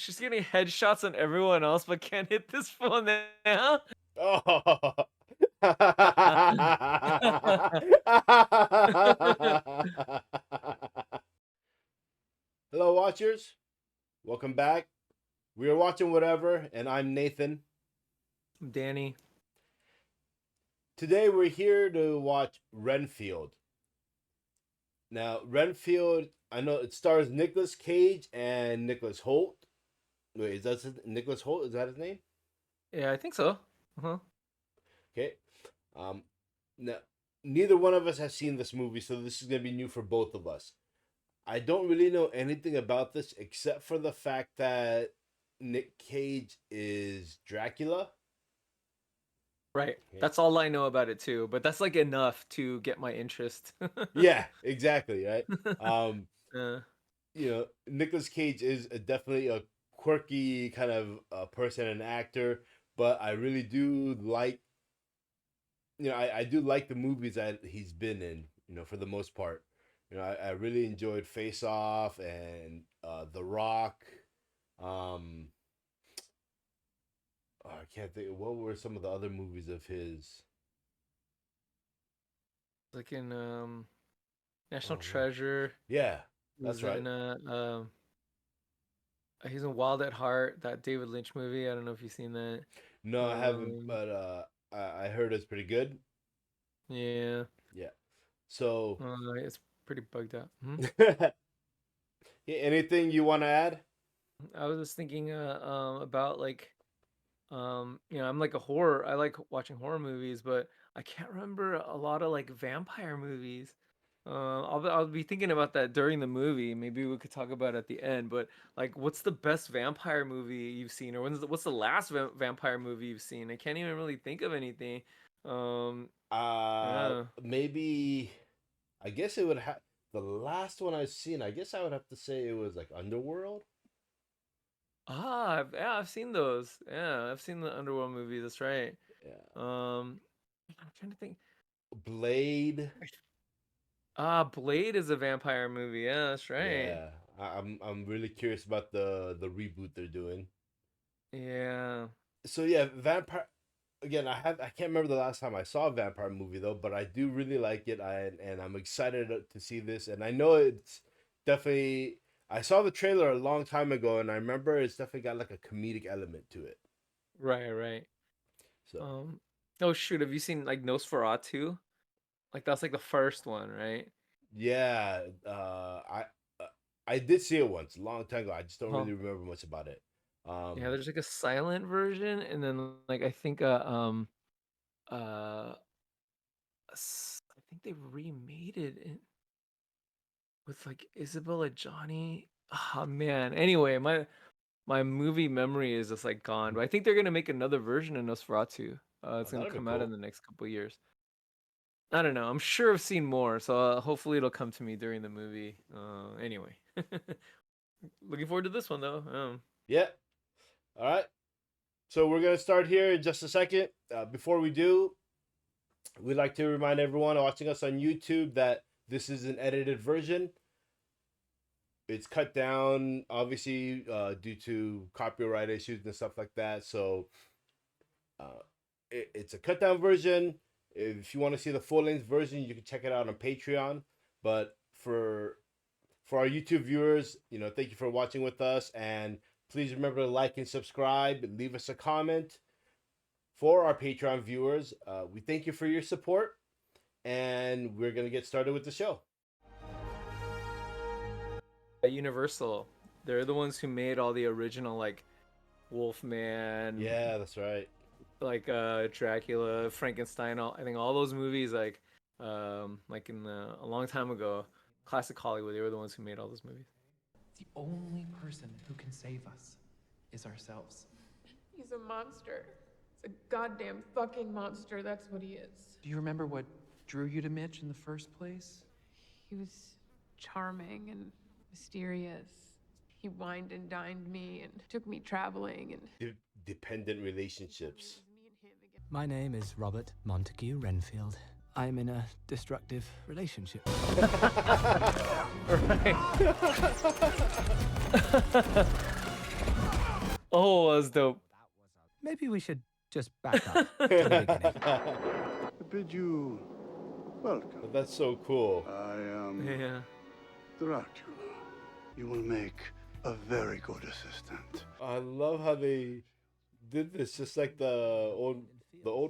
she's getting headshots on everyone else, but can't hit this phone now. Oh. Hello, watchers. Welcome back. We are watching whatever, and I'm Nathan. Danny. Today we're here to watch Renfield. Now, Renfield, I know it stars Nicolas Cage and Nicholas Hoult. Wait, is that Nicholas Hoult? Is that his name? Yeah, I think so. Uh-huh. Okay. Now, neither one of us has seen this movie, so this is gonna be new for both of us. I don't really know anything about this except for the fact that Nick Cage is Dracula. Right. Okay. That's all I know about it too, but that's like enough to get my interest. Yeah, exactly, right? Uh, Nicolas Cage is definitely a quirky kind of person and actor, but I really do like, I do like the movies that he's been in, for the most part. I really enjoyed Face Off and The Rock. I can't think. What were some of the other movies of his? like in National Oh, man. Treasure. Yeah, that's He's right. in he's in Wild at Heart, that David Lynch movie. I don't know if you've seen that. No, I haven't, Um, but I heard it's pretty good. yeah. Yeah. So, It's pretty bugged out. yeah, anything you want to add? I was just thinking about like I'm like a horror. I like watching horror movies, but I can't remember a lot of like vampire movies. I'll be thinking about that during the movie. Maybe we could talk about it at the end. But like, what's the best vampire movie you've seen, or what's the last vampire movie you've seen? I can't even really think of anything. Um, yeah. Maybe. I guess it would have the last one I've seen. I guess I would have to say it was like Underworld. Yeah, I've seen those. Yeah, I've seen the Underworld movies. That's right. Yeah. I'm trying to think. Blade. Blade is a vampire movie. Yeah, that's right. Yeah. I'm really curious about the reboot they're doing. Yeah. So yeah, vampire. Again, I can't remember the last time I saw a vampire movie though, but I do really like it. And I'm excited to see this, and I know it's definitely. I saw the trailer a long time ago, and I remember it's definitely got like a comedic element to it. Right, right. So Um, oh shoot, have you seen like Nosferatu? Like that's like the first one, right? yeah, uh, I did see it once a long time ago. I just don't Oh, really remember much about it. yeah. Um, There's like a silent version, and then like I think uh I think they remade it with like Isabella Johnny. Ah man. Anyway, my movie memory is just like gone. But I think they're gonna make another version of Nosferatu. It's gonna that'd be come out in cool. the next couple years. I don't know. I'm sure I've seen more, so hopefully it'll come to me during the movie. Anyway, looking forward to this one though. Yeah. All right. So we're gonna start here in just a second. Before we do, we'd like to remind everyone watching us on YouTube that this is an edited version. It's cut down, obviously, due to copyright issues and stuff like that. So it's a cut down version. If you want to see the full length version, you can check it out on Patreon. But for our YouTube viewers, thank you for watching with us, and please remember to like and subscribe. Leave us a comment. For our Patreon viewers, we thank you for your support, and we're gonna get started with the show. Universal. They're the ones who made all the original like Wolfman, Yeah, that's right. like Dracula, Frankenstein. I think all those movies like in a long time ago, classic Hollywood. They were the ones who made all those movies. The only person who can save us is ourselves. He's a monster. It's a goddamn fucking monster. That's what he is. Do you remember what drew you to Mitch in the first place? He was charming and mysterious. He wined and dined me and took me traveling and Dependent relationships. My name is Robert Montague Renfield. I'm in a destructive relationship. Right. Oh, that was dope. Maybe we should just back up to the beginning. I bid you welcome. That's so cool. I am Yeah. Dracula. You will make a very good assistant. I love how they did this, just like the old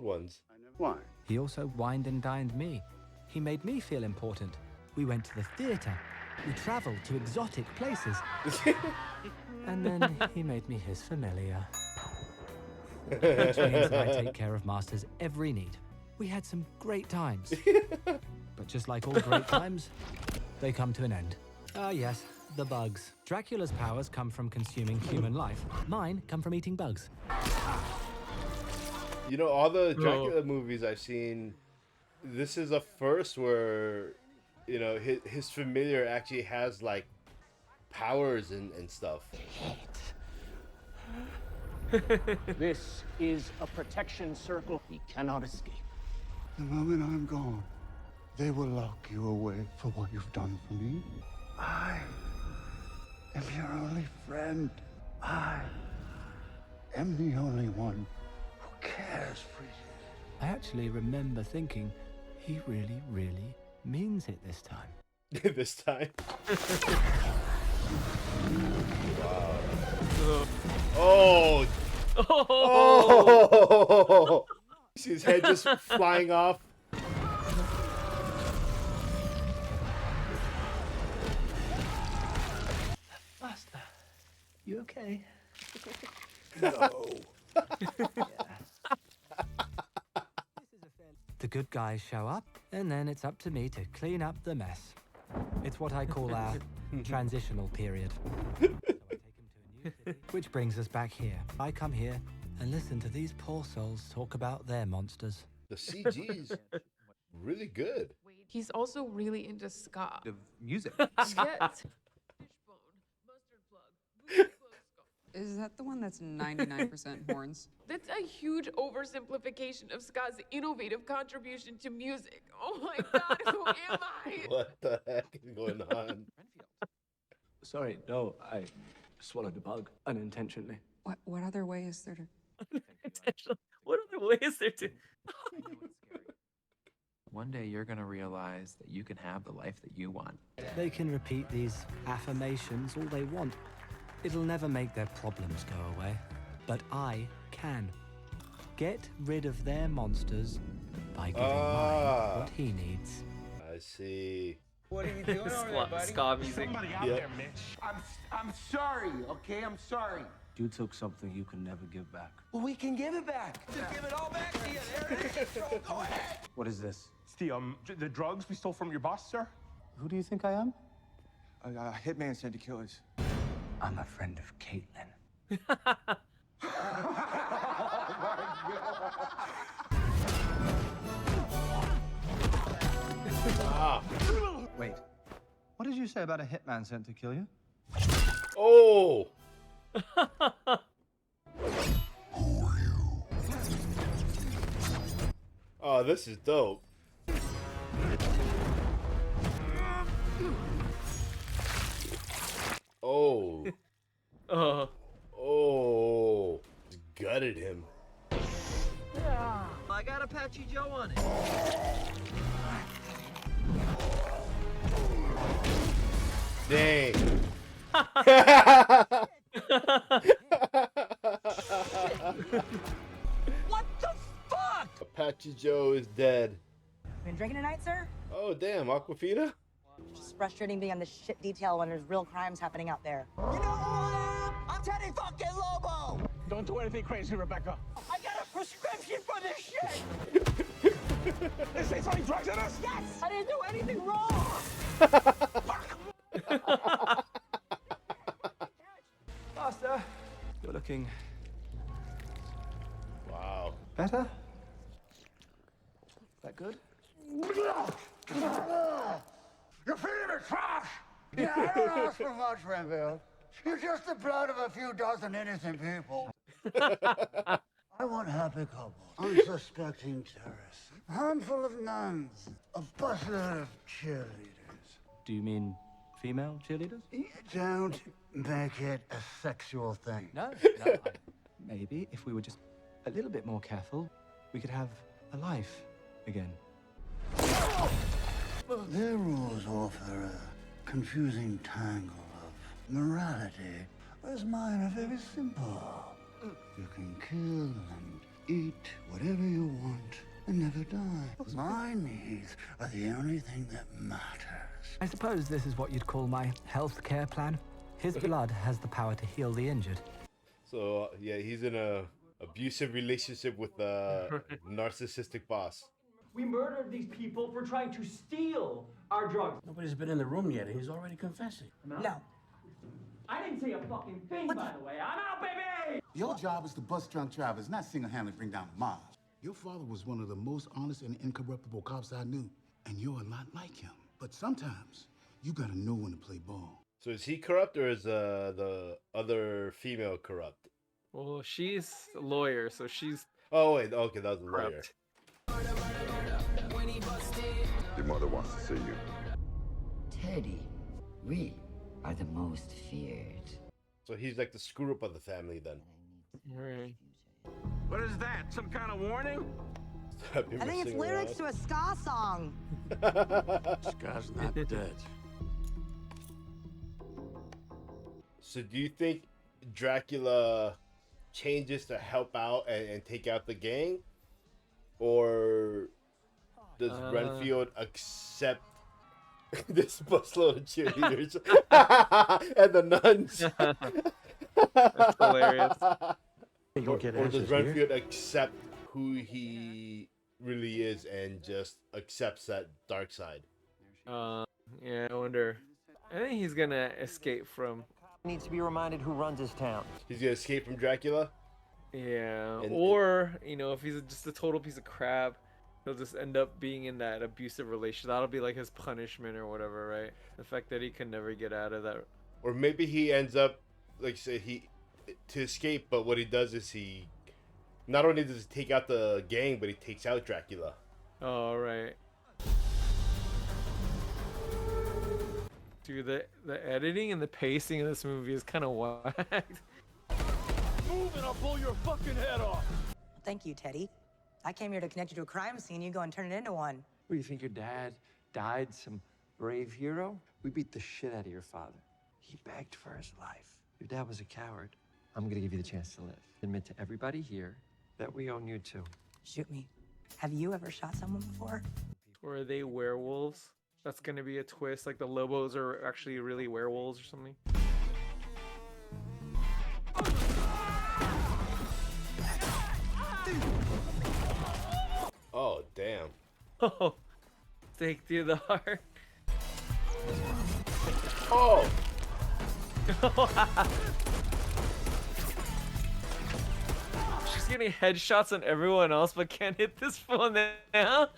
ones. Why? He also wined and dined me. He made me feel important. We went to the theater. We traveled to exotic places. And then he made me his familiar. Which means that I take care of Master's every need. We had some great times. But just like all great times, they come to an end. Ah, yes, the bugs. Dracula's powers come from consuming human life. Mine come from eating bugs. You know, all the Dracula movies I've seen, this is the first where, you know, his familiar actually has like powers and stuff. This is a protection circle. He cannot escape. The moment I'm gone, they will lock you away for what you've done for me. I am your only friend. I am the only one who cares for you. I actually remember thinking, he really, really means it this time. This time. Wow. Oh. Oh. See his head just flying off. Master, you okay? No. The good guys show up, and then it's up to me to clean up the mess. It's what I call our transitional period. So I take him to a new city, which brings us back here. I come here and listen to these poor souls talk about their monsters. The CG's really good. He's also really into ska. Of music. Yes. Fishbone, mustard plug, booty clothes skull. Is that the one that's 99% horns? That's a huge oversimplification of ska's innovative contribution to music. Oh my god, who am I? What the heck is going on? Sorry, no, I swallowed a bug unintentionally. What other way is there to... What other way is there to? One day you're gonna realize that you can have the life that you want. They can repeat these affirmations all they want. It'll never make their problems go away. But I can. Get rid of their monsters by giving mine what he needs. I see. What are you doing over there, buddy? Ska music. Somebody out there, Mitch. I'm sorry, okay? I'm sorry. You took something you can never give back. Well, we can give it back. Just give it all back to you. There it is. Go ahead. What is this? It's the drugs we stole from your boss, sir. Who do you think I am? A hitman sent to kill us. I'm a friend of Caitlin. Wait, what did you say about a hitman sent to kill you? Oh. Oh, this is dope. Oh. Oh. Gutted him. I got Apache Joe on it. Dang. What the fuck? Apache Joe is dead. Been drinking tonight, sir? Oh, damn. Aquafina? Just frustrating being on this shit detail when there's real crimes happening out there. You know who I am? I'm Teddy fucking Lobo. Don't do anything crazy, Rebecca. I got a prescription for this shit. They say something drugs in us? Yes. I didn't do anything wrong. Master, you're looking Wow. better? That good? You're feeding me trash! Yeah, I don't ask for much, Renfield. You're just the blood of a few dozen innocent people. I want happy couples, unsuspecting terrorists, a handful of nuns, a busload of cheerleaders. Do you mean female cheerleaders? Don't make it a sexual thing. No, maybe if we were just a little bit more careful, we could have a life again. Their rules offer a confusing tangle of morality, whereas mine are very simple. You can kill and eat whatever you want and never die. My needs are the only thing that matters. I suppose this is what you'd call my health care plan. His blood has the power to heal the injured. So yeah, he's in a abusive relationship with a narcissistic boss. We murdered these people for trying to steal our drugs. Nobody's been in the room yet, and he's already confessing. No. I didn't say a fucking thing, by the way. I'm out, baby! Your job is to bust drunk travelers, not single-handedly bring down the mob. Your father was one of the most honest and incorruptible cops I knew, and you're a lot like him. But sometimes, you gotta know when to play ball. So is he corrupt or is the other female corrupt? Well, she's a lawyer, so she's. Oh wait, okay, that was a lawyer. Your mother wants to see you. Teddy, we are the most feared. So he's like the screw up of the family then. Right. What is that? Some kind of warning? I think it's lyrics to a ska song. Scott's not dead. So do you think Dracula changes to help out and take out the gang? Or does Renfield accept this busload of cheerleaders and the nuns? That's hilarious. Or does Renfield accept who he really is and just accepts that dark side? Yeah, I wonder. I think he's gonna escape from. Needs to be reminded who runs his town. He's gonna escape from Dracula? Yeah, or you know, if he's just a total piece of crap, he'll just end up being in that abusive relationship. That'll be like his punishment or whatever, right? The fact that he can never get out of that. Or maybe he ends up, like you said, to escape, but what he does is he not only does he take out the gang, but he takes out Dracula. Oh, right. Dude, the editing and the pacing of this movie is kind of whacked. Move and I'll blow your fucking head off. Thank you, Teddy. I came here to connect you to a crime scene. You go and turn it into one. What, do you think your dad died some brave hero? We beat the shit out of your father. He begged for his life. Your dad was a coward. I'm gonna give you the chance to live. Admit to everybody here that we own you too. Shoot me. Have you ever shot someone before? Or are they werewolves? That's gonna be a twist. Like the Lobos are actually really werewolves or something. Oh, damn. Oh, stake through the heart. Oh! She's getting headshots on everyone else, but can't hit this one now.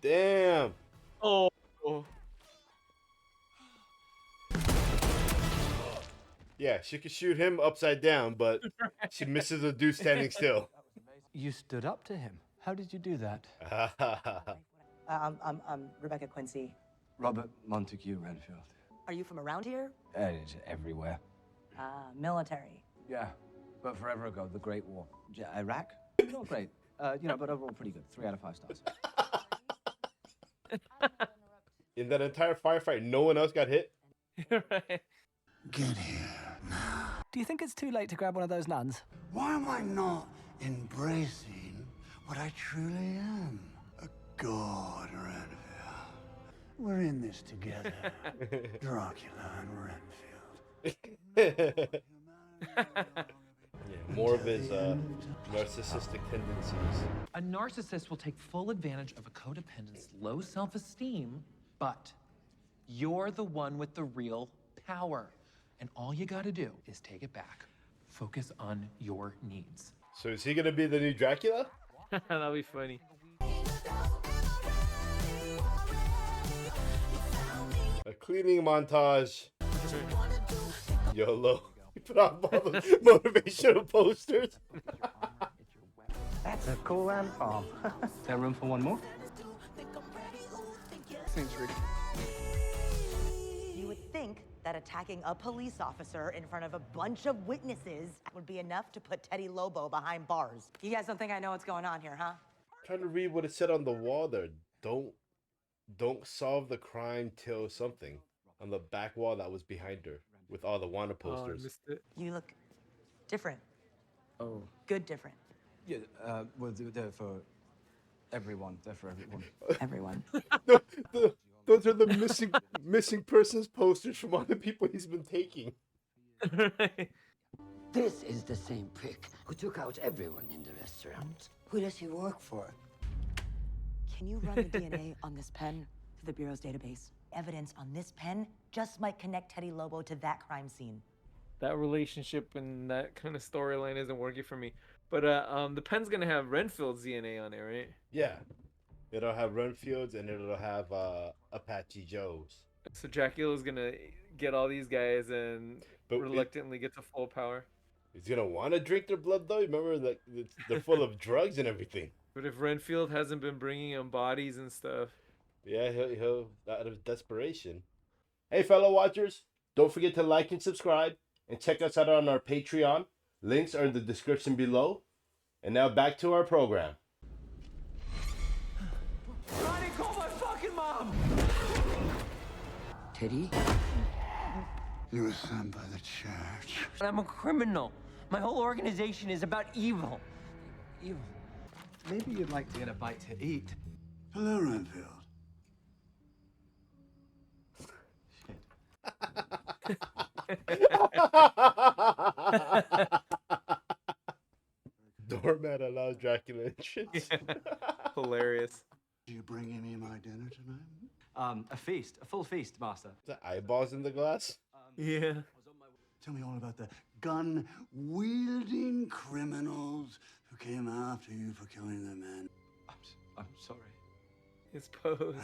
Damn. Oh. Yeah, she could shoot him upside down, but she misses the dude standing still. You stood up to him. How did you do that? I'm Rebecca Quincy. Robert Montague Renfield. Are you from around here? It's everywhere. Military. Yeah, but forever ago, the Great War. Iraq? Not great. But overall pretty good. 3 out of 5 stars. In that entire firefight, no one else got hit? Right. Get here now. Do you think it's too late to grab one of those nuns? Why am I not embracing what I truly am? A god, Renfield. We're in this together. Dracula and Renfield. Yeah, more of his narcissistic tendencies. A narcissist will take full advantage of a codependent's low self-esteem, but you're the one with the real power. And all you gotta do is take it back. Focus on your needs. So is he gonna be the new Dracula? That'll be funny. A cleaning montage. YOLO. You put on all the motivational posters. That's a cool ant farm. Is there room for one more? seems ridiculous. You would think that attacking a police officer in front of a bunch of witnesses would be enough to put Teddy Lobo behind bars. You guys don't think I know what's going on here, huh? Trying to read what it said on the wall there. Don't solve the crime till something on the back wall that was behind her with all the wanted posters. missed it. You look different. Oh. Good different. Yeah, well, they're for everyone. They're for everyone. Everyone. Those are the missing persons posters from all the people he's been taking. This is the same prick who took out everyone in the restaurant. Who does he work for? Can you run the DNA on this pen to the Bureau's database? Evidence on this pen just might connect Teddy Lobo to that crime scene. That relationship and that kind of storyline isn't working for me. But the pen's gonna have Renfield's DNA on it, right? Yeah. It'll have Renfield's and it'll have Apache Joe's. So Dracula's gonna get all these guys and reluctantly get to full power. He's gonna want to drink their blood though. Remember that they're full of drugs and everything. But if Renfield hasn't been bringing him bodies and stuff, yeah, he'll out of desperation. Hey, fellow watchers, don't forget to like and subscribe, and check us out on our Patreon. Links are in the description below. And now back to our program. Ronnie, call my fucking mom! Teddy? You were sent by the church. I'm a criminal. My whole organization is about evil. Evil. Maybe you'd like to get a bite to eat. Hello, Renfield. Doormat allows Dracula entrance. Hilarious. Do you bring me my dinner tonight? A feast, a full feast, master. The eyeballs in the glass? Yeah. Tell me all about the gun-wielding criminals who came after you for killing their men. I'm sorry. His pose.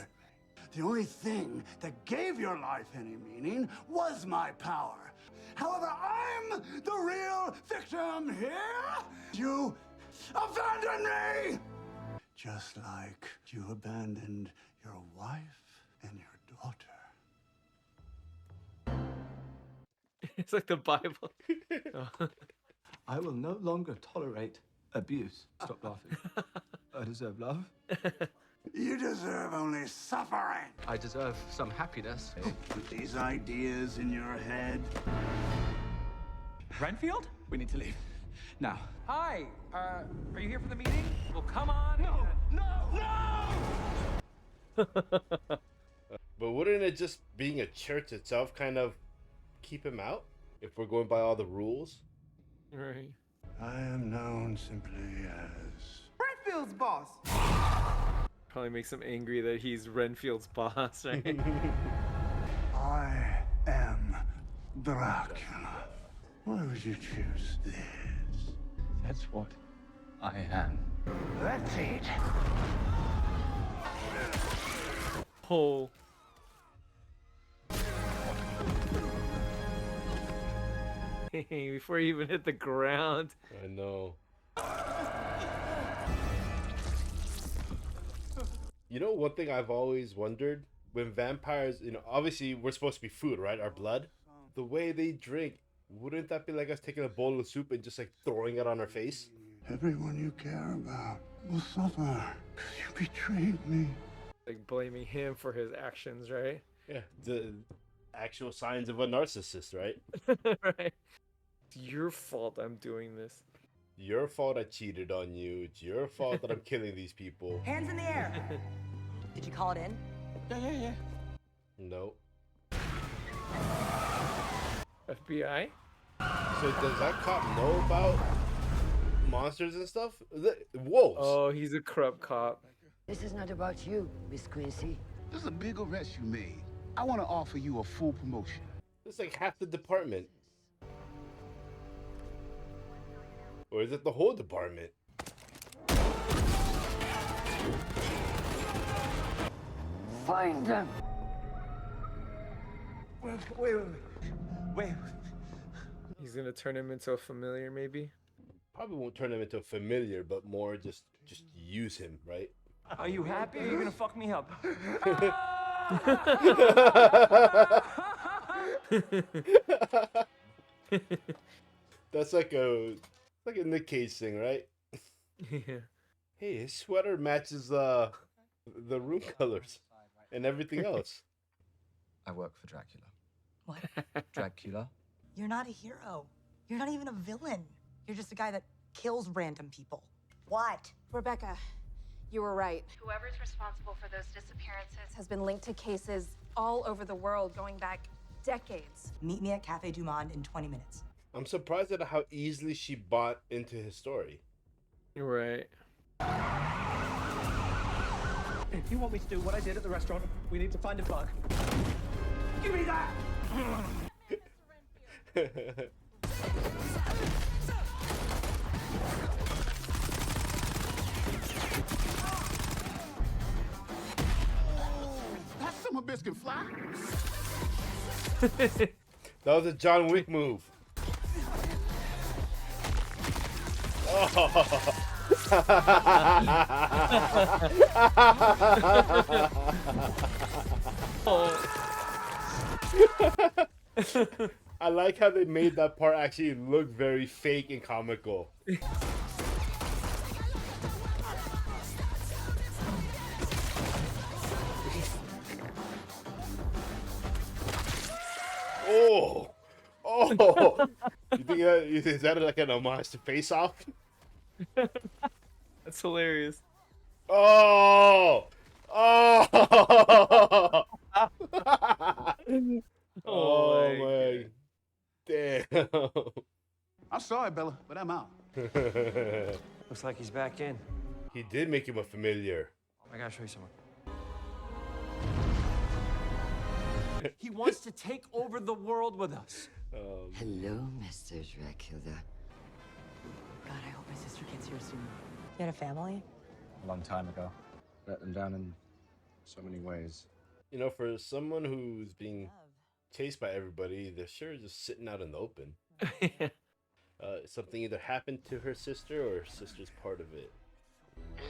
The only thing that gave your life any meaning was my power. However, I'm the real victim here. You abandoned me! Just like you abandoned your wife and your daughter. It's like the Bible. I will no longer tolerate abuse. Stop laughing. I deserve love. You deserve only suffering. I deserve some happiness. With these ideas in your head. Renfield? We need to leave. Now. Hi, are you here for the meeting? Well, come on. No! But wouldn't it just being a church itself kind of keep him out if we're going by all the rules? Right. I am known simply as Renfield's boss. Probably makes him angry that he's Renfield's boss, right? I am Dracula. Why would you choose this? That's what I am. Let's eat. Oh. Before you even hit the ground. I know. You know, one thing I've always wondered, when vampires, you know, obviously we're supposed to be food, right? Our blood. The way they drink, wouldn't that be like us taking a bowl of soup and just like throwing it on our face? Everyone you care about will suffer because you betrayed me. Like blaming him for his actions, right? Yeah, the actual signs of a narcissist, right? Right. It's your fault I'm doing this. Your fault I cheated on you. It's your fault that I'm killing these people. Hands in the air. Did you call it in? Yeah. No. FBI? So does that cop know about monsters and stuff? Wolves. Oh, he's a corrupt cop. This is not about you, Miss Quincy. This is a big arrest you made. I want to offer you a full promotion. It's like half the department. Or is it the whole department? Find them. Wait. He's gonna turn him into a familiar, maybe? Probably won't turn him into a familiar, but more just use him, right? Are you happy or are you gonna fuck me up? That's like a Nick Cage thing, right? Yeah. Hey, his sweater matches the room colors and everything else. I work for Dracula. What? Dracula? You're not a hero. You're not even a villain. You're just a guy that kills random people. What? Rebecca, you were right. Whoever's responsible for those disappearances has been linked to cases all over the world going back decades. Meet me at Cafe Du Monde in 20 minutes. I'm surprised at how easily she bought into his story. You're right. If you want me to do what I did at the restaurant, we need to find a bug. Give me that! That summer biscuit fly. That was a John Wick move. Oh. I like how they made that part actually look very fake and comical. Oh, oh! You think is that like an homage to Face Off? That's hilarious. Oh! Oh! Oh my! Damn! I'm sorry, Bella, but I'm out. Looks like he's back in. He did make him a familiar. I gotta show you someone. He wants to take over the world with us. Hello, Mr. Dracula. God, I hope my sister gets here soon. You had a family? A long time ago. Let them down in so many ways. You know, for someone who's being chased by everybody, they're sure just sitting out in the open. Something either happened to her sister or her sister's part of it.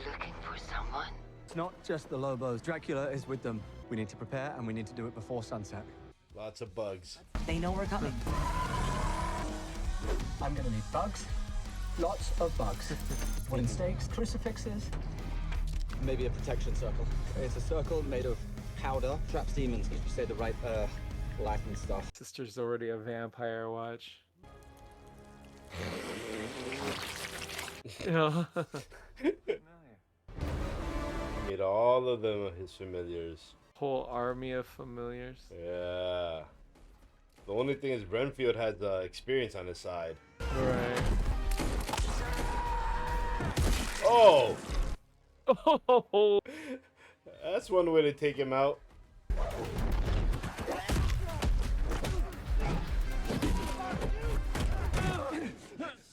Looking for someone? It's not just the Lobos. Dracula is with them. We need to prepare, and we need to do it before sunset. Lots of bugs. They know we're coming. I'm gonna need bugs. Lots of bugs. Wooden stakes, crucifixes. Maybe a protection circle. It's a circle made of powder. Traps demons, if you say the right Latin stuff. Sister's already a vampire, watch. Yeah. Made all of them his familiars. Whole army of familiars. Yeah. The only thing is Renfield has experience on his side. Right. Oh! Oh! That's one way to take him out.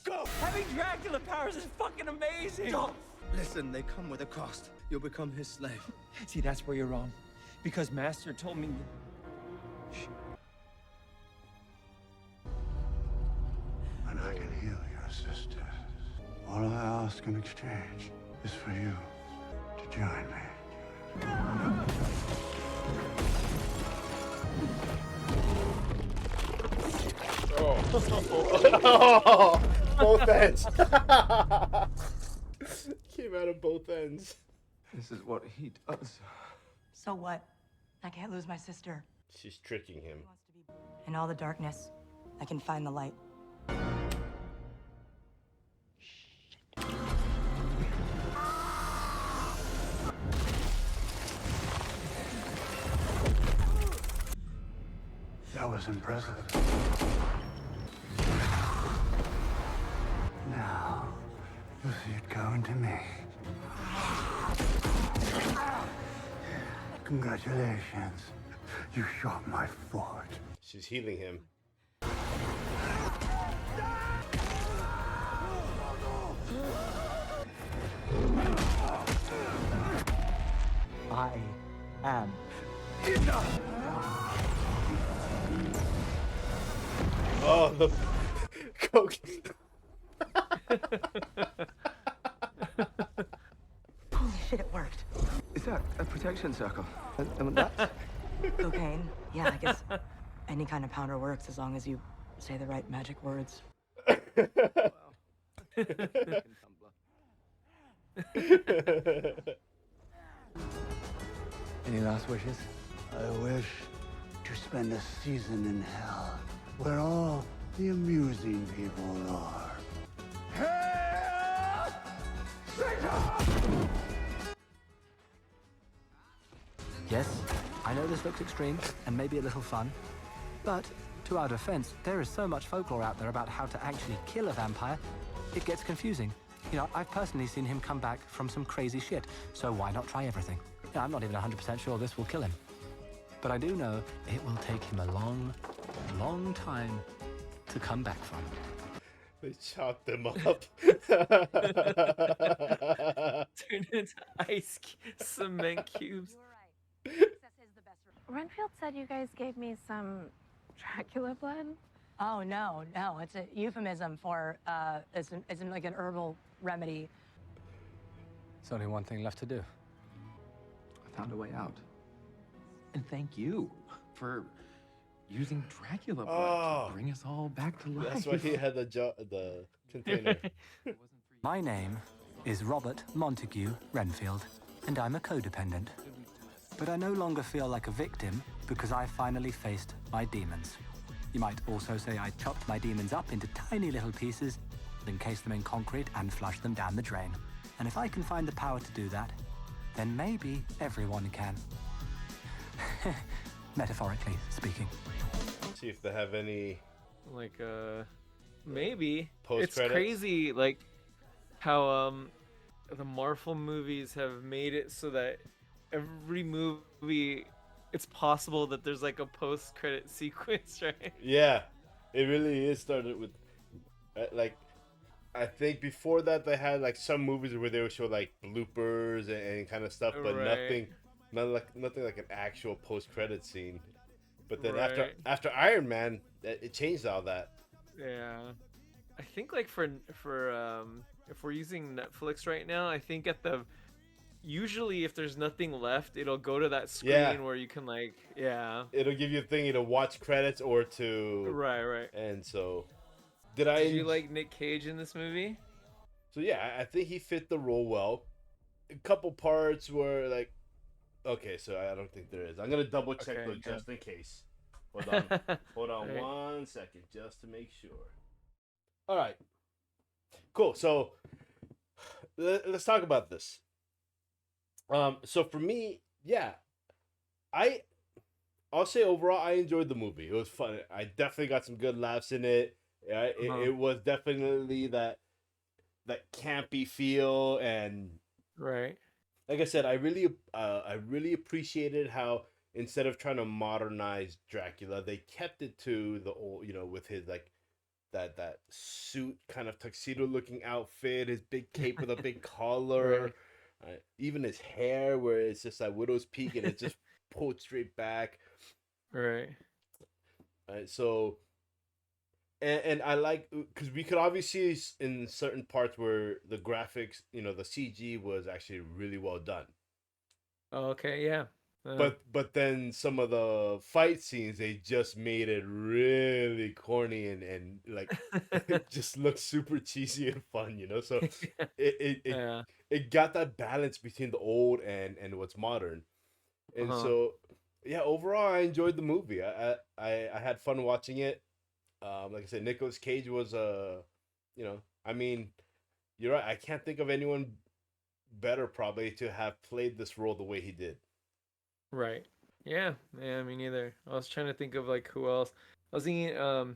Go! Having Dracula powers is fucking amazing! Stop! Listen, they come with a cost. You'll become his slave. See, that's where you're wrong. Because Master told me... And I can heal your sister. All I ask in exchange is for you to join me. Oh. Both ends. Came out of both ends. This is what he does. So what? I can't lose my sister. She's tricking him. In all the darkness, I can find the light. That was impressive. Now, you'll see it go into me. Congratulations. You shot my fort. She's healing him. I am enough. Oh, the coke. Holy shit, it worked. Is that a protection circle? And that's Cocaine? Yeah, I guess any kind of powder works as long as you say the right magic words. Any last wishes? I wish to spend a season in hell, where all the amusing people are. Hail Satan! Yes, I know this looks extreme and maybe a little fun, but to our defense, there is so much folklore out there about how to actually kill a vampire, it gets confusing. You know, I've personally seen him come back from some crazy shit, so why not try everything? You know, I'm not even 100% sure this will kill him. But I do know it will take him a long, long time to come back from. They chopped them up. Turn into cement cubes. Renfield said you guys gave me some Dracula blood. Oh, no. It's a euphemism for, it's like an herbal remedy. There's only one thing left to do. I found a way out. And thank you for using Dracula blood to bring us all back to life. That's why he had the container. My name is Robert Montague Renfield, and I'm a codependent. But I no longer feel like a victim because I finally faced my demons. You might also say I chopped my demons up into tiny little pieces, encased them in concrete, and flushed them down the drain. And if I can find the power to do that, then maybe everyone can. Metaphorically speaking. See if they have any... Like, maybe. It's Post-credits? crazy, like, how, the Marvel movies have made it so that every movie, it's possible that there's, like, a post-credit sequence, right? Yeah, it really is started with, like, I think before that they had, like, some movies where they would show, like, bloopers and kind of stuff, but Right. nothing like an actual post-credit scene. But then Right. after Iron Man, it changed all that. Yeah. I think, like, for if we're using Netflix right now, I think usually if there's nothing left, it'll go to that screen Yeah. where you can, like, yeah. It'll give you a thing to watch credits or to... Right. And so... Did you like Nick Cage in this movie? So yeah, I think he fit the role well. A couple parts were like... Okay, so I don't think there is. I'm going to double check Okay, though, yeah. just in case. Hold on. Hold on Right. 1 second, just to make sure. All right. Cool. So let's talk about this. So for me, yeah, I'll say overall I enjoyed the movie. It was fun. I definitely got some good laughs in it. It was definitely that campy feel, and Right. like I said, I really appreciated how instead of trying to modernize Dracula, they kept it to the old, with his like that suit kind of tuxedo looking outfit, his big cape with a big collar, even his hair where it's just like widow's peak and it's just pulled straight back. Right. So, and I like because we could obviously see in certain parts where the graphics, the CG was actually really well done. Oh, okay, yeah. But then some of the fight scenes, they just made it really corny and like it just looks super cheesy and fun, So it got that balance between the old and what's modern. And so yeah, overall I enjoyed the movie. I had fun watching it. Like I said, Nicolas Cage was I mean, you're right. I can't think of anyone better probably to have played this role the way he did. Right. Yeah, me neither. I was trying to think of like who else. I was thinking I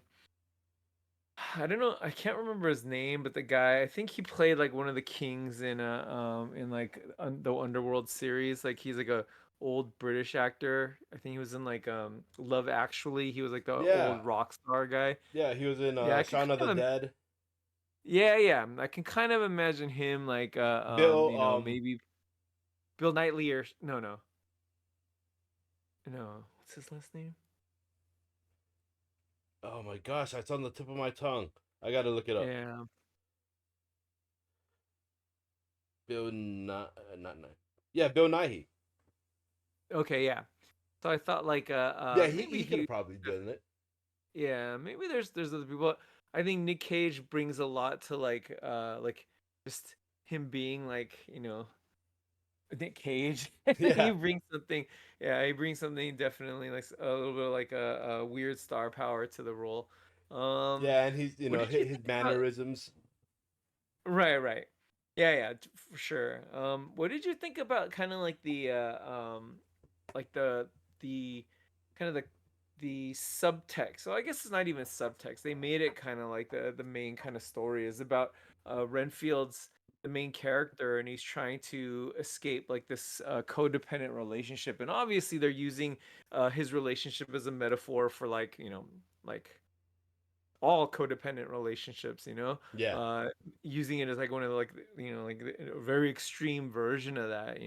don't know, I can't remember his name, but the guy, I think he played like one of the kings in the Underworld series. Like he's like a old British actor. I think he was in like Love Actually. He was like the old rock star guy. Yeah, he was in I can Shaun of kind the of Dead. Yeah. I can kind of imagine him like Bill, maybe Bill Knightley or no. What's his last name? Oh my gosh, it's on the tip of my tongue. I gotta look it up. Yeah. Bill Nighy. Yeah, Bill Nighy. Okay, yeah. So I thought like Yeah, maybe he could he have probably done it. yeah, maybe there's other people. I think Nick Cage brings a lot to like just him being like, Nick Cage. He Yeah. brings something, yeah, he brings something definitely like a little bit like a weird star power to the role. Yeah, and he's What did you his think about mannerisms. Right, right. Yeah, yeah, for sure. What did you think about kind of like the kind of the subtext? So I guess it's not even subtext. They made it kind of like the main kind of story is about Renfield's the main character, and he's trying to escape like this codependent relationship, and obviously they're using his relationship as a metaphor for like like all codependent relationships, Yeah. using it as like one of the, like like a very extreme version of that,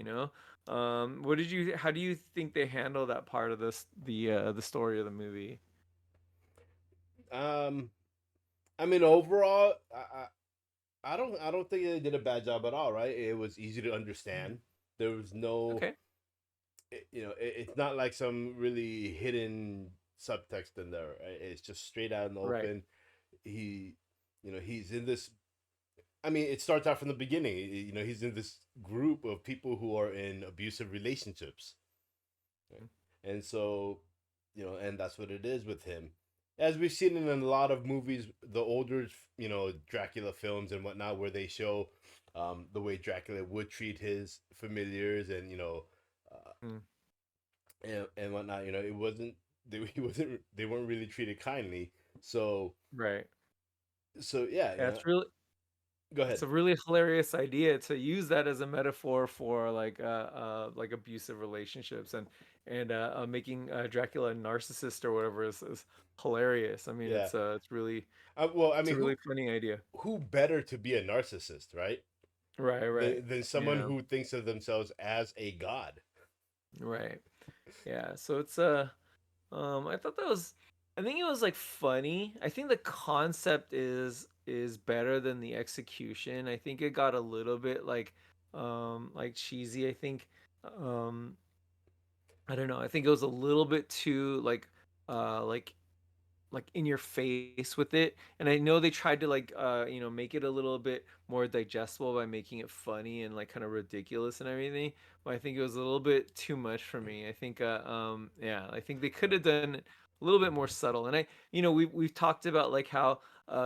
what did you how do you think they handle that part of this the story of the movie? Um, I mean, overall, I don't think they did a bad job at all. Right? It was easy to understand. There was no, Okay. it's not like some really hidden subtext in there. Right? It's just straight out in the Right. open. He, he's in this. I mean, it starts out from the beginning. He's in this group of people who are in abusive relationships, and so, and that's what it is with him. As we've seen in a lot of movies, the older, Dracula films and whatnot, where they show the way Dracula would treat his familiars and, Mm. and whatnot. It wasn't they weren't really treated kindly. So Right. yeah, Yeah, it's really go it's ahead. a really hilarious idea to use that as a metaphor for like abusive relationships and making Dracula a narcissist or whatever is hilarious. I mean, Yeah. it's really Well, I it's a mean, really funny idea. who better to be a narcissist, right? Right, right. Than someone Yeah. who thinks of themselves as a god. Right. Yeah. So it's I thought that was I think it was like funny. I think the concept is better than the execution. I think it got a little bit like cheesy. I think um I don't know. I think it was a little bit too uh like like in your face with it, and I know they tried to like make it a little bit more digestible by making it funny and like kind of ridiculous and everything, but I think it was a little bit too much for me. I think yeah, I think they could have done it a little bit more subtle. And we've talked about like how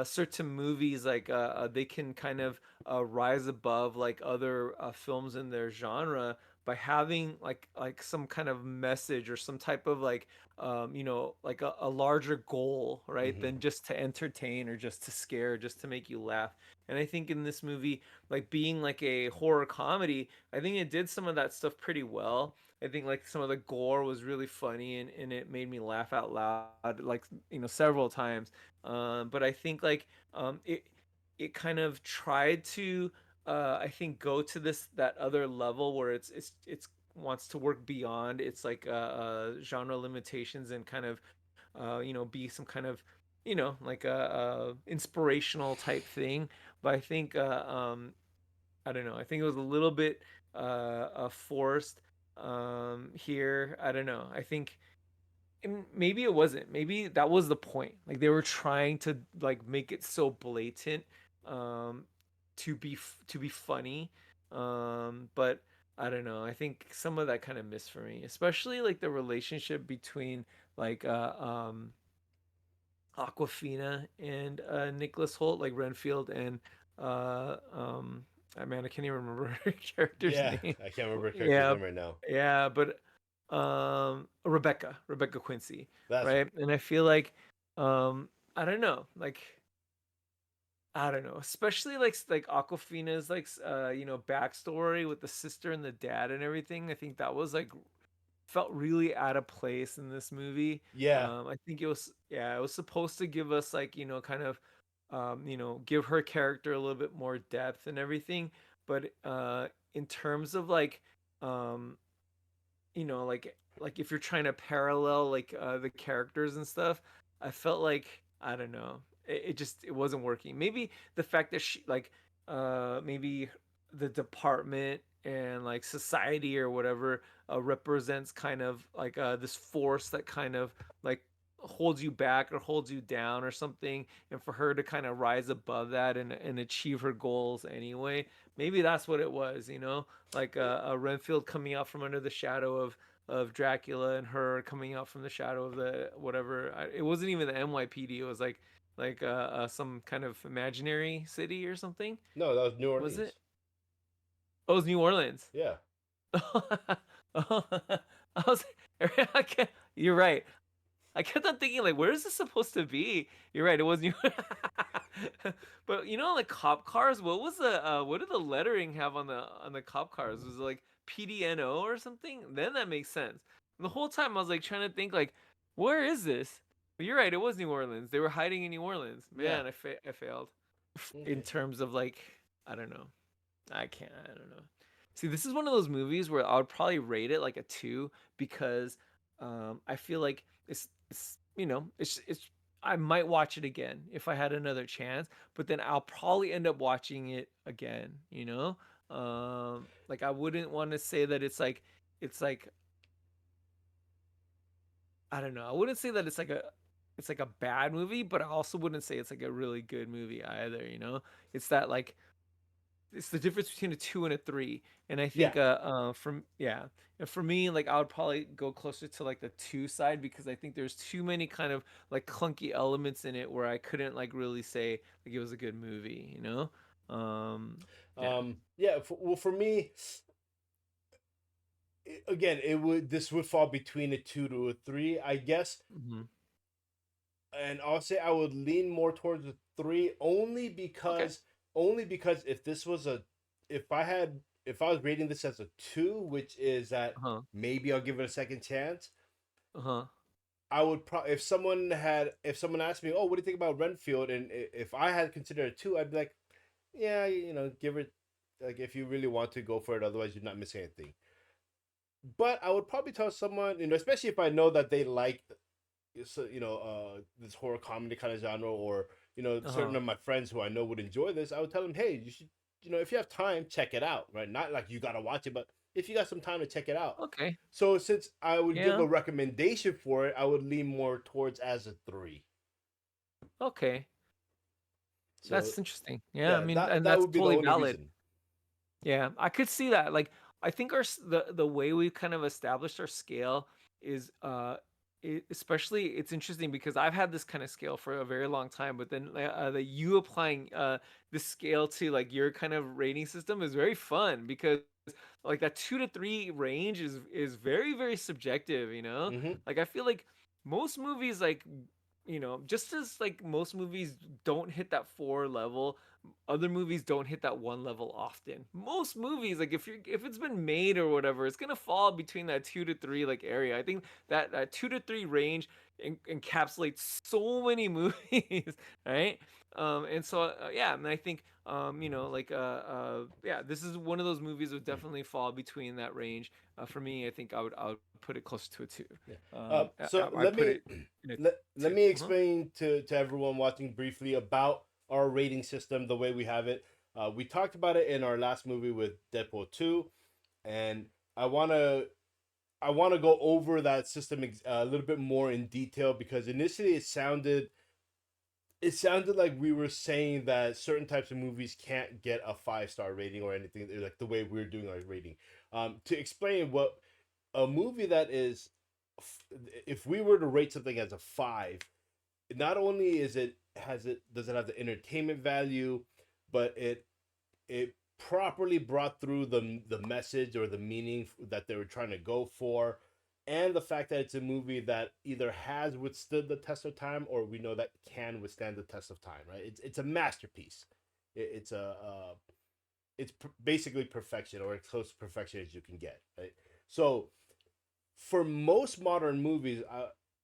certain movies they can kind of rise above like other films in their genre by having like some kind of message or some type of like like a larger goal, right, Mhm. than just to entertain or just to scare, just to make you laugh. And I think in this movie, like being like a horror comedy, I think it did some of that stuff pretty well. I think like some of the gore was really funny and it made me laugh out loud like several times. But I think like it kind of tried to I think go to that other level where it's wants to work beyond its like genre limitations and kind of be some kind of like a inspirational type thing. But I think I don't know, I think it was a little bit forced here. I don't know, I think maybe it wasn't, maybe that was the point, like they were trying to like make it so blatant um to be funny, but I don't know, I think some of that kind of missed for me, especially like the relationship between like Awkafina and Nicholas Hoult, like Renfield and man, I can't even remember her character's Yeah, name. I can't remember a character's Yeah, name right now. yeah, but Rebecca Quincy, That's right? And I feel like I don't know, like I don't know, especially like Aquafina's like backstory with the sister and the dad and everything. I think that was like felt really out of place in this movie. Yeah. I think it was, yeah, it was supposed to give us like kind of give her character a little bit more depth and everything, but in terms of like um like if you're trying to parallel like the characters and stuff, I felt like I don't know, it just it wasn't working. Maybe the fact that she like maybe the department and like society or whatever represents kind of like this force that kind of like holds you back or holds you down or something, and for her to kind of rise above that and achieve her goals anyway. Maybe that's what it was, you know, like a Renfield coming out from under the shadow of Dracula, and her coming out from the shadow of the whatever. It wasn't even the NYPD. It was like some kind of imaginary city or something. No, that was New Orleans. Was it? Oh, it was New Orleans. Yeah. I was. You're right. I kept on thinking, like, where is this supposed to be? You're right. It was New. But you know, like cop cars. What did the lettering have on the cop cars? Was it like PDNO or something? Then that makes sense. And the whole time I was like trying to think, like, where is this? But you're right. It was New Orleans. They were hiding in New Orleans. Man, I failed. In terms of like, I don't know. I don't know. See, this is one of those movies where I would probably rate it like a 2 because I feel like it's you know, it's I might watch it again if I had another chance, but then I'll probably end up watching it again, you know? Like I wouldn't want to say that it's like I don't know. I wouldn't say that it's like a bad movie, but I also wouldn't say it's like a really good movie either, you know? It's that like it's the difference between a 2 and a 3. And I think and for me, like I would probably go closer to like the 2 side because I think there's too many kind of like clunky elements in it where I couldn't like really say like it was a good movie, you know? Well, for me, again, this would fall between a 2 to a 3, I guess. Mhm. And I'll say I would lean more towards a 3 only because if I was rating this as a 2, which is that maybe I'll give it a second chance. I would probably if someone asked me, oh, what do you think about Renfield, and if I had considered a 2, I'd be like, yeah, you know, give it, like, if you really want to, go for it, otherwise you're not missing anything. But I would probably tell someone, you know, especially if I know that they like, so, you know, this horror comedy kind of genre, or, you know, certain of my friends who I know would enjoy this, I would tell them, hey, you should, you know, if you have time, check it out, right? Not like you gotta watch it, but if you got some time to check it out. Okay. So since I would give a recommendation for it, I would lean more towards as a 3. Okay. So, that's interesting. Yeah, I mean, that and that's would be the totally only valid. reason. Yeah, I could see that. Like, I think the way we've kind of established our scale is especially it's interesting because I've had this kind of scale for a very long time, but then the you applying this scale to like your kind of rating system is very fun because like that 2 to 3 range is very very subjective, you know? Like I feel like most movies like you know, just as like most movies don't hit that 4 level, other movies don't hit that 1 level often. Most movies, like if it's been made or whatever, it's gonna fall between that 2 to 3 like area. I think that 2 to 3 range encapsulates so many movies, right? And so yeah, and I think you know, like yeah, this is one of those movies that would definitely fall between that range. For me, I think I would put it closer to a 2. So let me explain to everyone watching briefly about our rating system, the way we have it. We talked about it in our last movie with Deadpool 2, and I want to go over that system a little bit more in detail because initially it sounded like we were saying that certain types of movies can't get a 5-star rating or anything, like the way we're doing our rating. To explain what a movie that is, if we were to rate something as a 5, not only does it have the entertainment value, but it properly brought through the message or the meaning that they were trying to go for, and the fact that it's a movie that either has withstood the test of time or we know that can withstand the test of time, right? It's a masterpiece. It's basically perfection, or as close to perfection as you can get, right? So for most modern movies,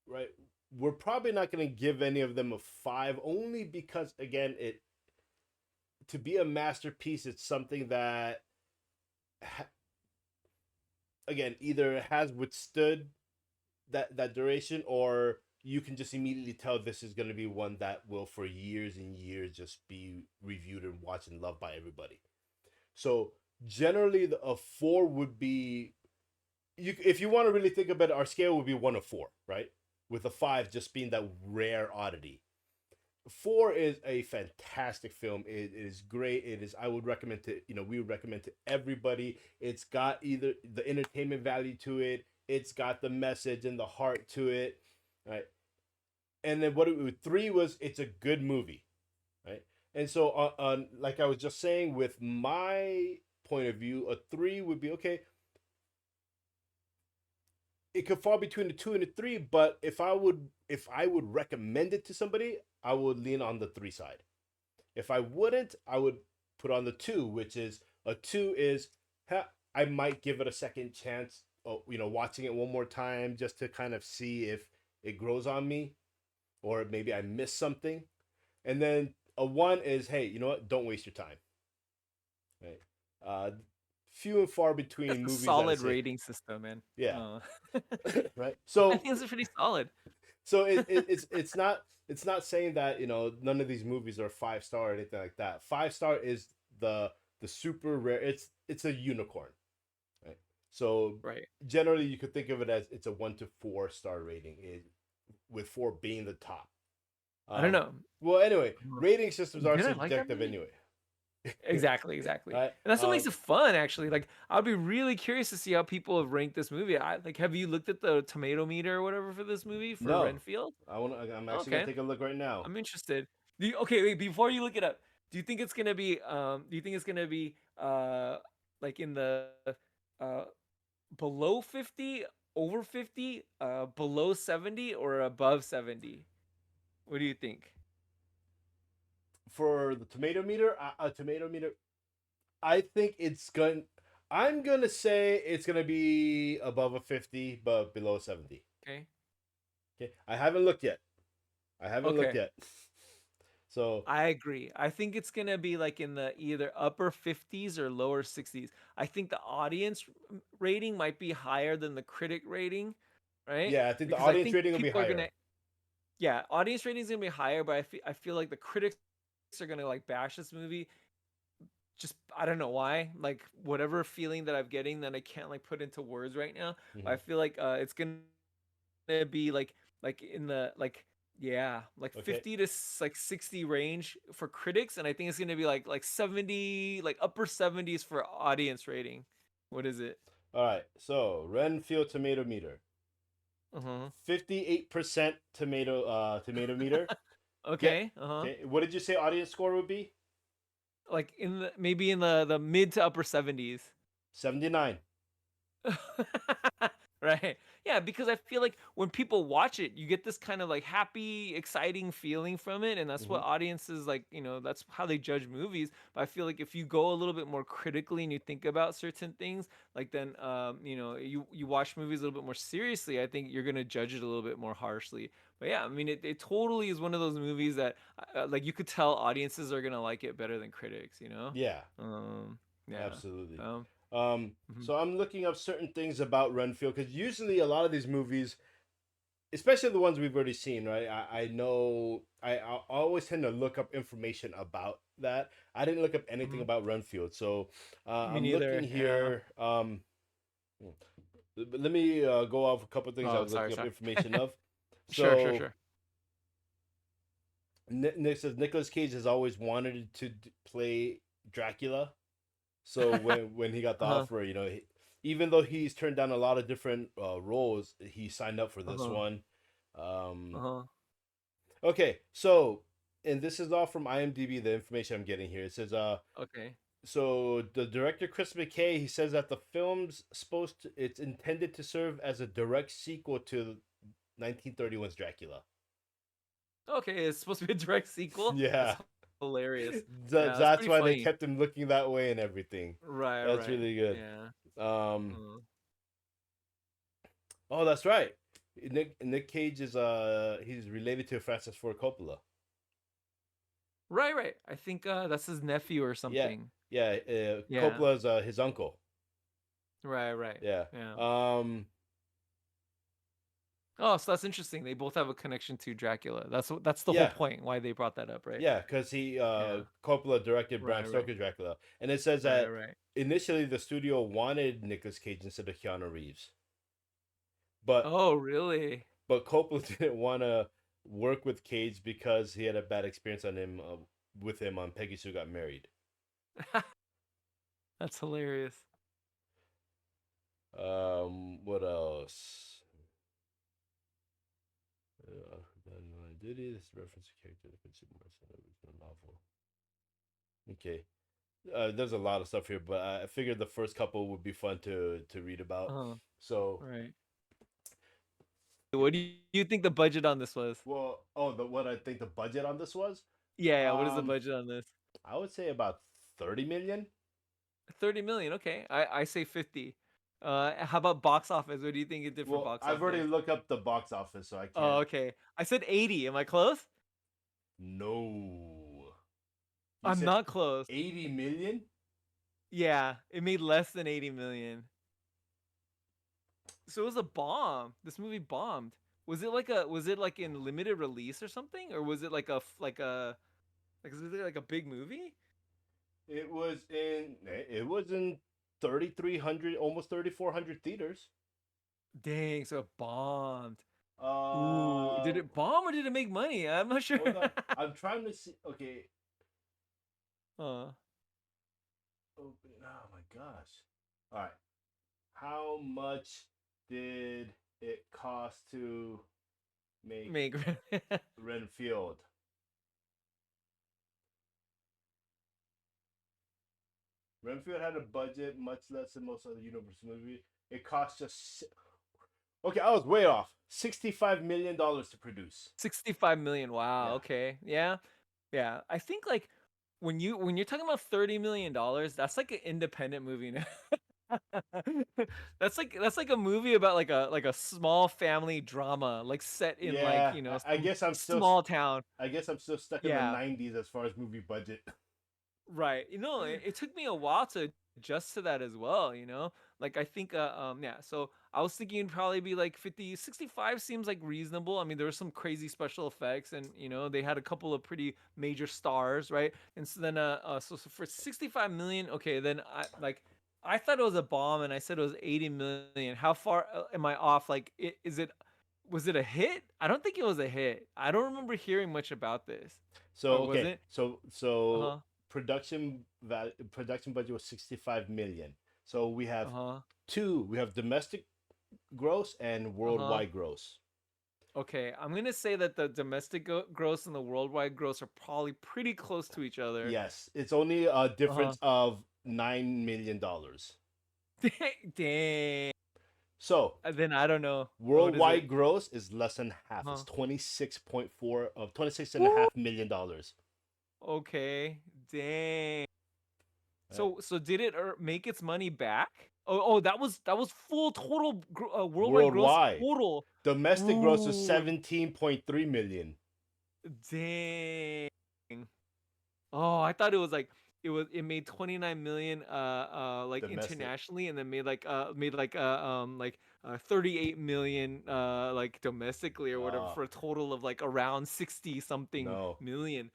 right, we're probably not going to give any of them a 5, only because, again, to be a masterpiece, it's something that again, either has withstood that duration, or you can just immediately tell this is going to be one that will for years and years just be reviewed and watched and loved by everybody. So generally a 4 would be, if you want to really think about it, our scale would be 1 of 4, right? With a 5 just being that rare oddity. 4 is a fantastic film. It is great. It is. I would recommend to we would recommend to everybody. It's got either the entertainment value to it. It's got the message and the heart to it, right? And then 3 was, it's a good movie, right? And so like I was just saying, with my point of view, a 3 would be okay. It could fall between the 2 and the 3, but if I would recommend it to somebody, I would lean on the 3 side. If I wouldn't, I would put on the 2, which is a 2 is, I might give it a second chance, watching it one more time just to kind of see if it grows on me, or maybe I missed something. And then a 1 is, hey, you know what? Don't waste your time. Right? Few and far between That's movies. A solid rating system, man. Yeah. Right. So I think it's pretty solid. So it's not saying that none of these movies are 5-star or anything like that. 5-star is the super rare. It's a unicorn, right? So generally you could think of it as it's a 1 to 4-star rating, with 4 being the top. I don't know. Well, anyway, rating systems are subjective anyway. Exactly. Right? And that's what makes it fun, actually. Like, I'd be really curious to see how people have ranked this movie. Have you looked at the tomato meter or whatever for this movie for Renfield? I'm actually gonna take a look right now. I'm interested. Wait, before you look it up, do you think it's gonna be like in the below 50, over 50, below 70, or above 70? What do you think? For the tomato meter, I think I'm gonna say it's gonna be above a 50, but below 70. Okay. I haven't looked yet. So I agree. I think it's gonna be like in the either upper 50s or lower 60s. I think the audience rating might be higher than the critic rating, right? Yeah, I think the audience rating will be higher. Yeah, audience rating is gonna be higher, but I feel like the critics are gonna like bash this movie. Just, I don't know why, like whatever feeling that I'm getting that I can't like put into words right now. Mm-hmm. I feel like it's gonna be like in the 50 to like 60 range for critics, and I think it's gonna be like 70, like upper 70s for audience rating. What is it? All right, so Renfield tomato meter. 58% tomato meter. Okay. Okay. What did you say audience score would be? Like maybe in the mid to upper 70s. 79. Right. Yeah, because I feel like when people watch it, you get this kind of like happy, exciting feeling from it, and that's what audiences like, that's how they judge movies. But I feel like if you go a little bit more critically and you think about certain things, like then you watch movies a little bit more seriously, I think you're going to judge it a little bit more harshly. But yeah, I mean it totally is one of those movies that like you could tell audiences are going to like it better than critics, Yeah. Yeah. Absolutely. So I'm looking up certain things about Renfield, because usually a lot of these movies, especially the ones we've already seen, right? I know I always tend to look up information about that. I didn't look up anything about Renfield, so I'm looking here. Let me go off a couple of things I was looking up information of. So, Sure. Nick says Nicolas Cage has always wanted to play Dracula. So when he got the offer, even though he's turned down a lot of different roles, he signed up for this one. Okay, so, and this is all from IMDb, the information I'm getting here. It says, okay. So the director Chris McKay, he says that the film's it's intended to serve as a direct sequel to 1931's Dracula. Okay, it's supposed to be a direct sequel. Yeah. That's hilarious. That's why funny. they kept him looking that way and everything. Right. That's really good. Yeah. Oh, that's right. Nick Cage is he's related to Francis Ford Coppola. Right. I think that's his nephew or something. Yeah. Coppola's his uncle. Right. Yeah. Oh, so that's interesting. They both have a connection to Dracula. That's the whole Yeah, point why they brought that up, right? yeah, because he Yeah. Coppola directed Bram Right, right. Stoker's Dracula, and it says Right, that right. initially the studio wanted Nicolas Cage instead of Keanu Reeves, but Oh, really? Coppola didn't want to work with Cage because he had a bad experience on him with him on Peggy Sue Got Married. That's hilarious. What else? Did he? This reference to character that could Superman original novel. Okay. There's a lot of stuff here, but I figured the first couple would be fun to read about. So, right. What do you think the budget on this was? Well, what I think the budget on this was? Yeah, what is the budget on this? I would say about 30 million. 30 million. Okay, I say 50. How about box office? What do you think it did for box office? I've already looked up the box office, so I can't. Oh, okay. I said 80. Am I close? No. I'm not close. 80 million? Yeah, it made less than 80 million. So it was a bomb. This movie bombed. Was it like in limited release or something, or was it was it like a big movie? It was in 3,300, almost 3,400 theaters. Dang, so it bombed. Ooh, did it bomb or did it make money? I'm not sure. Hold on. I'm trying to see. Okay. Oh my gosh. All right. How much did it cost to make Renfield? Renfield had a budget much less than most other Universal movies. It cost just okay. I was way off. $65 million to produce. 65 million. Wow. Okay. Yeah. Yeah. I think like when you're talking about $30 million, that's like an independent movie now. that's like a movie about like a small family drama, like set in I guess I'm still small town. I guess I'm still stuck in the 90s as far as movie budget. Right. It took me a while to adjust to that as well, Like I think so I was thinking it'd probably be like 50, 65 seems like reasonable. I mean, there were some crazy special effects and they had a couple of pretty major stars, right? And so then so for 65 million, okay, then I thought it was a bomb and I said it was 80 million. How far am I off? Like was it a hit? I don't think it was a hit. I don't remember hearing much about this. So was okay, it? so production budget was 65 million. So we have we have domestic gross and worldwide gross. Okay, I'm gonna say that the domestic gross and the worldwide gross are probably pretty close to each other. Yes, it's only a difference of $9 million. Dang. So then I don't know. Worldwide gross is less than half. It's 26.5 million dollars. Okay, dang. So did it make its money back? Oh, that was full total worldwide gross total. Domestic gross was 17.3 million. Dang. Oh, I thought it was like it made 29 million like domestic. Internationally, and then made 38 million like domestically or whatever, for a total of like around 60 something million.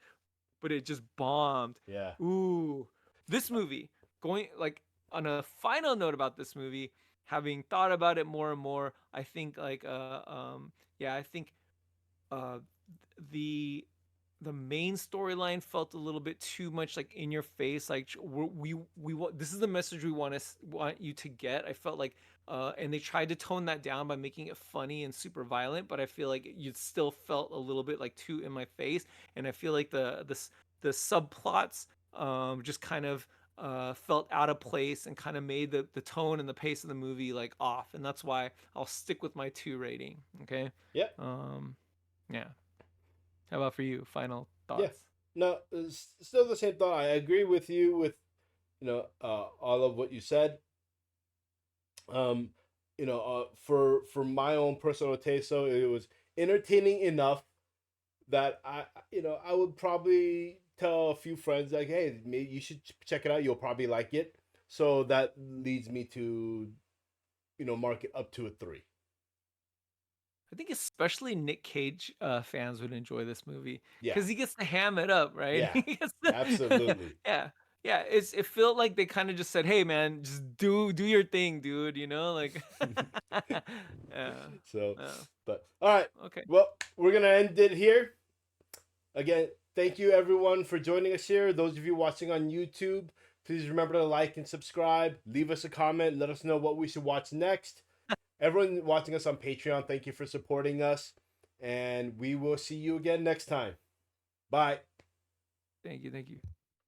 But it just bombed. Yeah. Ooh. This movie, going like on a final note about this movie, having thought about it more and more, I think like I think the main storyline felt a little bit too much like in your face. Like we this is the message we want you to get. I felt like and they tried to tone that down by making it funny and super violent, but I feel like you still felt a little bit like too in my face. And I feel like the subplots just kind of felt out of place and kind of made the tone and the pace of the movie like off. And that's why I'll stick with my 2 rating. Okay. Yeah. Yeah. How about for you? Final thoughts? Yeah. No, it's still the same thought. I agree with you with, all of what you said. For my own personal taste, so it was entertaining enough that I would probably tell a few friends like, hey, maybe you should check it out. You'll probably like it. So that leads me to, mark it up to a 3. I think especially Nick Cage fans would enjoy this movie Yeah. because he gets to ham it up, right? Yeah, He gets to- absolutely. yeah, yeah. It felt like they kind of just said, "Hey, man, just do your thing, dude." You know, like. Yeah. So, Yeah. but all right. Okay. Well, we're gonna end it here. Again, thank you everyone for joining us here. Those of you watching on YouTube, please remember to like and subscribe. Leave us a comment. Let us know what we should watch next. Everyone watching us on Patreon, thank you for supporting us. And we will see you again next time. Bye. Thank you.